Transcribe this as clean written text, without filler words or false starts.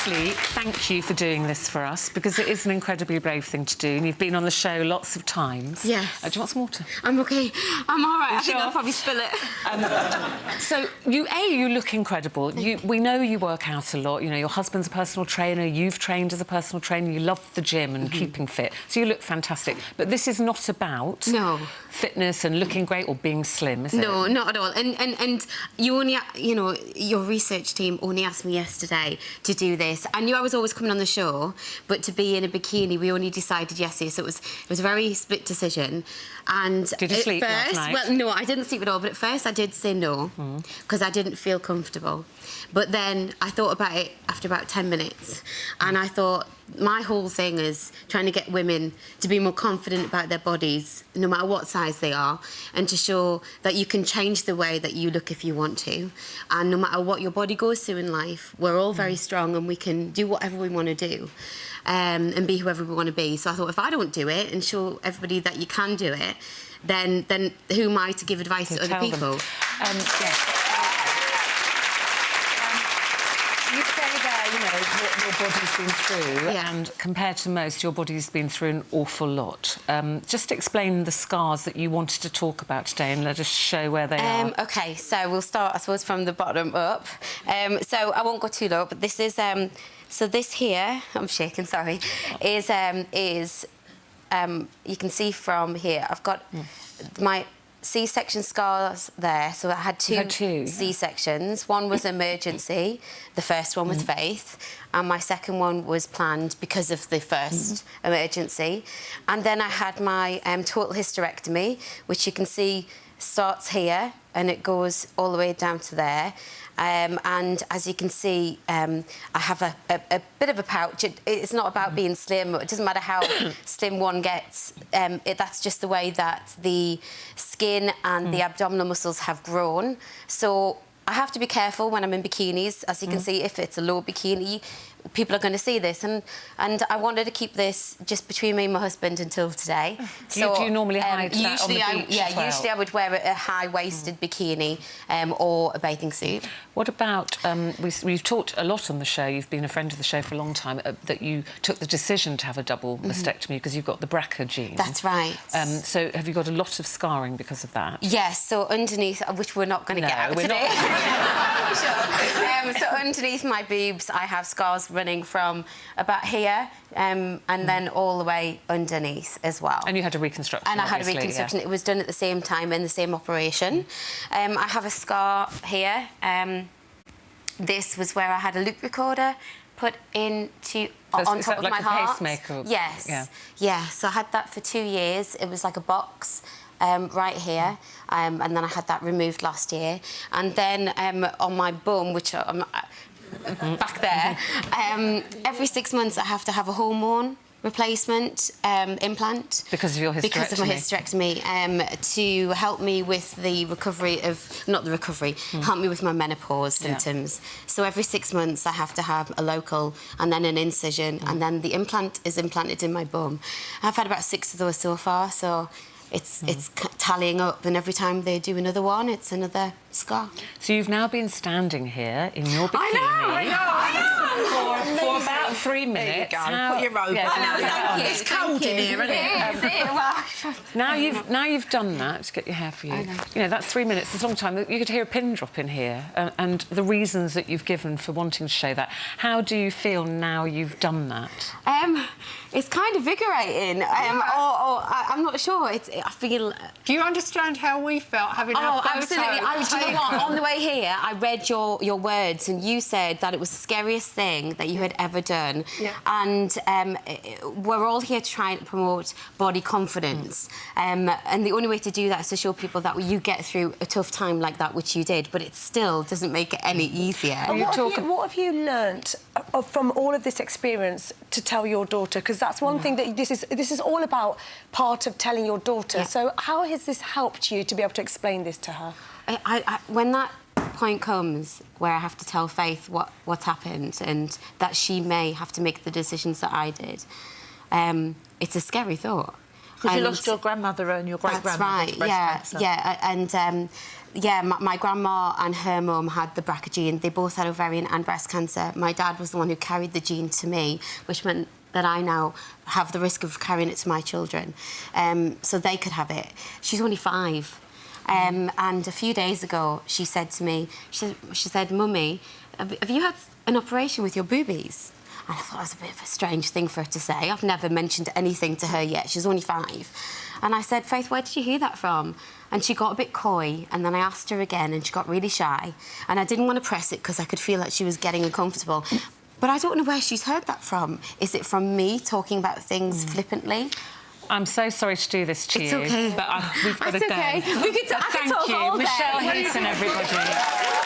Firstly, thank you for doing this for us, because it is an incredibly brave thing to do, and you've been on the show lots of times. Yes. Do you want some water? I'm OK. I'm all right. I think sure? I'll probably spill it. So, you look incredible. We know you work out a lot. You know, your husband's a personal trainer, you've trained as a personal trainer, you love the gym and keeping fit, so you look fantastic. But this is not about fitness and looking great or being slim, is it? No, not at all. And you only, you know, your research team only asked me yesterday to do this. I knew I was always coming on the show, but to be in a bikini, we only decided yesterday, so it was a very split decision. And did you sleep last night? Well, no, I didn't sleep at all, but at first I did say no, because I didn't feel comfortable. But then I thought about it after about 10 minutes, and I thought, my whole thing is trying to get women to be more confident about their bodies, no matter what size they are, and to show that you can change the way that you look if you want to. And no matter what your body goes through in life, we're all very strong and we can do whatever we want to do, and be whoever we want to be. So I thought, if I don't do it and show everybody that you can do it, then who am I to give advice to other people? Yes. You say there, you know, what your body's been through, and compared to most, your body's been through an awful lot. Just explain the scars that you wanted to talk about today and let us show where they are. OK, so we'll start, I suppose, from the bottom up. So I won't go too low, but this is... so this here, I'm shaking, sorry, is you can see from here, I've got my C-section scars there. So I had two C-sections. One was emergency, the first one with Faith, and my second one was planned because of the first emergency. And then I had my total hysterectomy, which you can see starts here and it goes all the way down to there. And as you can see, I have a bit of a pouch. It's not about being slim. It doesn't matter how slim one gets. That's just the way that the skin and the abdominal muscles have grown. So I have to be careful when I'm in bikinis. As you can see, if it's a low bikini, people are going to see this, and I wanted to keep this just between me and my husband until today. Do you normally hide that on the beach as well? Usually I would wear a high-waisted bikini or a bathing suit. What about, we've talked a lot on the show, you've been a friend of the show for a long time, that you took the decision to have a double mastectomy because you've got the BRCA gene. That's right. So have you got a lot of scarring because of that? Yes, so underneath, which we're not going to get out today. So underneath my boobs, I have scars running from about here and then all the way underneath as well. And you had a reconstruction, And I had a reconstruction. It was done at the same time in the same operation. I have a scar here. This was where I had a loop recorder put into on top of my heart. Pacemaker? Yes. Yeah. So I had that for 2 years. It was like a box. Right here, and then I had that removed last year. And then on my bum, which I'm back there, every 6 months I have to have a hormone replacement implant. Because of your hysterectomy? Because of my hysterectomy, to help me with the recovery of... Not the recovery, help me with my menopause symptoms. So every 6 months I have to have a local and then an incision, and then the implant is implanted in my bum. I've had about 6 of those so far, so... It's tallying up, and every time they do another one, it's another scar. So you've now been standing here in your bikini. I know. For about 3 minutes. There you go. Put your robe on. It's cold in here, isn't it? Now you've done that to get your hair for you. You know, that's 3 minutes. It's a long time. You could hear a pin drop in here, and the reasons that you've given for wanting to show that. How do you feel now you've done that? It's kind of invigorating. I'm not sure. I feel... Do you understand how we felt having our photo? Absolutely. Do you know what? On the way here, I read your words, and you said that it was the scariest thing that you had ever done. Yeah. And we're all here to try and promote body confidence. And the only way to do that is to show people that you get through a tough time like that, which you did, but it still doesn't make it any easier. What have you learnt from all of this experience to tell your daughter? Because that's one thing that this is all about, part of telling your daughter. Yeah. So how has this helped you to be able to explain this to her? When that point comes where I have to tell Faith what's happened and that she may have to make the decisions that I did, it's a scary thought. Because you lost your grandmother and your great-grandmother to breast cancer. Yeah, and yeah, my grandma and her mum had the BRCA gene. They both had ovarian and breast cancer. My dad was the one who carried the gene to me, which meant that I now have the risk of carrying it to my children. So they could have it. She's only 5. And a few days ago, she said to me, she said, Mummy, have you had an operation with your boobies? And I thought it was a bit of a strange thing for her to say. I've never mentioned anything to her yet. She's only 5. And I said, Faith, where did you hear that from? And she got a bit coy, and then I asked her again, and she got really shy. And I didn't want to press it because I could feel like she was getting uncomfortable. But I don't know where she's heard that from. Is it from me talking about things flippantly? I'm so sorry to do this to you. It's okay. But we've got to go. Okay. We could talk Thank you. all day. Michelle Heaton, everybody.